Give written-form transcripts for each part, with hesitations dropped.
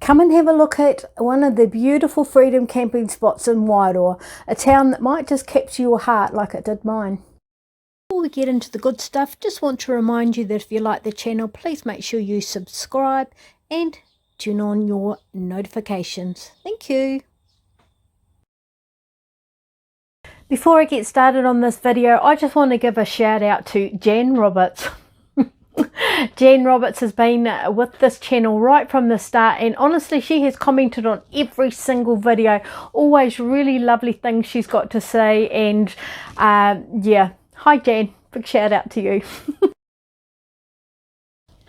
Come and have a look at one of the beautiful freedom camping spots in Wairoa, a town that might just capture your heart like it did mine. Before we get into the good stuff, just want to remind you that if you like the channel, please make sure you subscribe and turn on your notifications. Thank you. Before I get started on this video, I just want to give a shout out to Jan Roberts. Jan Roberts has been with this channel right from the start, and honestly she has commented on every single video. Always really lovely things she's got to say, and yeah, hi Jan, big shout out to you.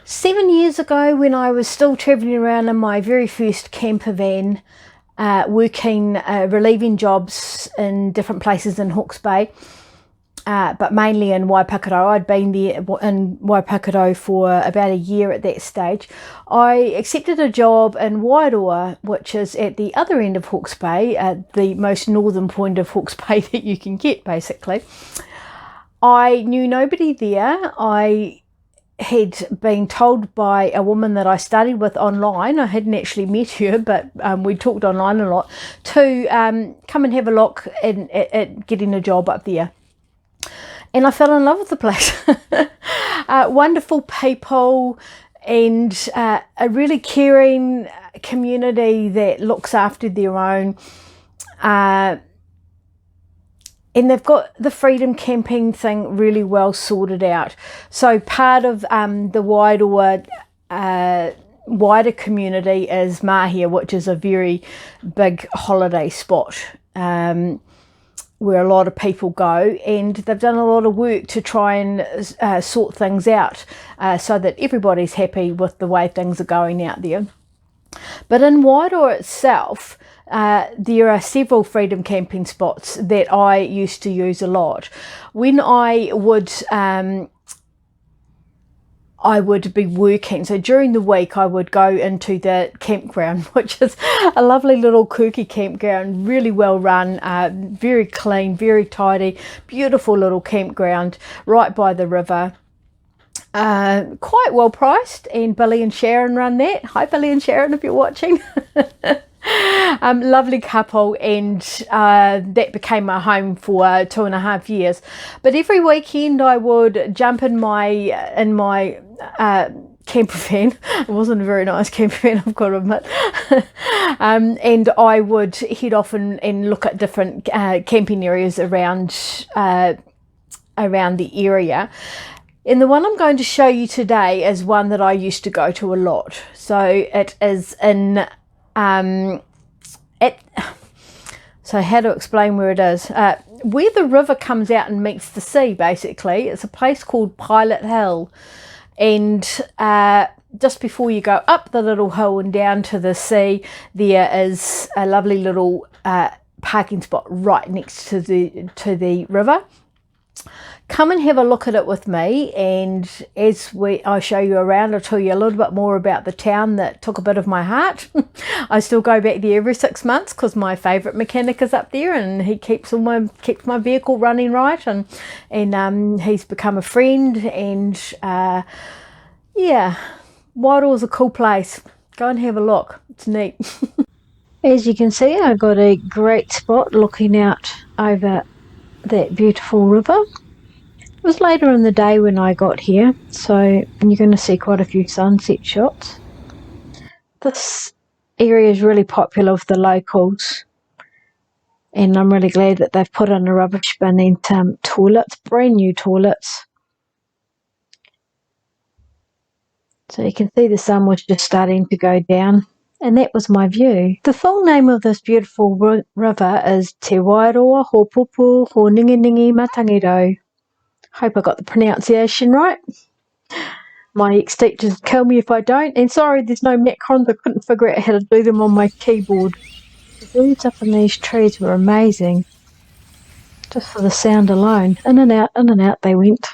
7 years ago, when I was still travelling around in my very first camper van, working relieving jobs in different places in Hawke's Bay, but mainly in Waipakato. I'd been there in Waipakato for about a year at that stage. I accepted a job in Wairoa, which is at the other end of Hawke's Bay, the most northern point of Hawke's Bay that you can get, basically. I knew nobody there. I had been told by a woman that I studied with online, I hadn't actually met her, but we talked online a lot, to come and have a look at getting a job up there. And I fell in love with the place. Wonderful people, and a really caring community that looks after their own. And they've got the freedom camping thing really well sorted out. So part of the wider community is Mahia, which is a very big holiday spot. Where a lot of people go, and they've done a lot of work to try and sort things out so that everybody's happy with the way things are going out there. But in Wairoa itself, there are several freedom camping spots that I used to use a lot. When I would be working, so during the week I would go into the campground, which is a lovely little kooky campground, really well run, very clean, very tidy, beautiful little campground right by the river. Quite well priced, and Billy and Sharon run that. Hi Billy and Sharon, if you're watching. Lovely couple, and that became my home for 2.5 years. But every weekend I would jump in my camper van. It wasn't a very nice camper van, I've got to admit. And I would head off and look at different camping areas around the area. And the one I'm going to show you today is one that I used to go to a lot. So it is in so how to explain where it is, where the river comes out and meets the sea, basically. It's a place called Pilot Hill, and just before you go up the little hill and down to the sea, there is a lovely little parking spot right next to the river. Come and have a look at it with me, and as I show you around, I'll tell you a little bit more about the town that took a bit of my heart. I still go back there every 6 months because my favourite mechanic is up there, and he keeps my vehicle running right, and he's become a friend, and yeah, Wairoa's a cool place. Go and have a look, it's neat. As you can see, I got a great spot looking out over that beautiful river. It was later in the day when I got here, so you're going to see quite a few sunset shots. This area is really popular with the locals, and I'm really glad that they've put in a rubbish bin and toilets, brand new toilets. So you can see the sun was just starting to go down, and that was my view. The full name of this beautiful river is Te Wairoa Hopupu Honinginingi Matangiro. Hope I got the pronunciation right. My ex-teachers kill me if I don't. And sorry, there's no macrons. I couldn't figure out how to do them on my keyboard. The birds up in these trees were amazing. Just for the sound alone. In and out they went.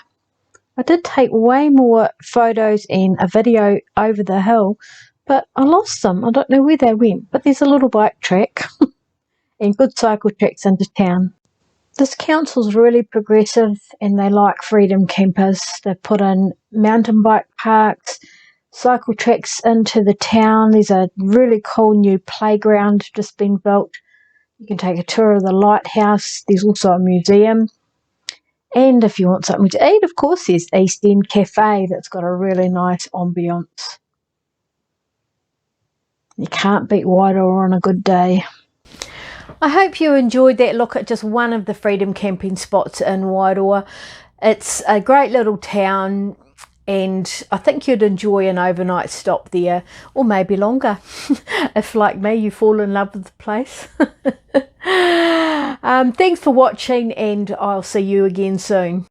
I did take way more photos and a video over the hill, but I lost them. I don't know where they went. But there's a little bike track and good cycle tracks into town. This council's really progressive, and they like freedom campers. They've put in mountain bike parks, cycle tracks into the town. There's a really cool new playground just been built. You can take a tour of the lighthouse. There's also a museum. And if you want something to eat, of course, there's East End Cafe that's got a really nice ambience. You can't beat Wairoa on a good day. I hope you enjoyed that look at just one of the freedom camping spots in Wairoa. It's a great little town, and I think you'd enjoy an overnight stop there, or maybe longer, if like me you fall in love with the place. Thanks for watching, and I'll see you again soon.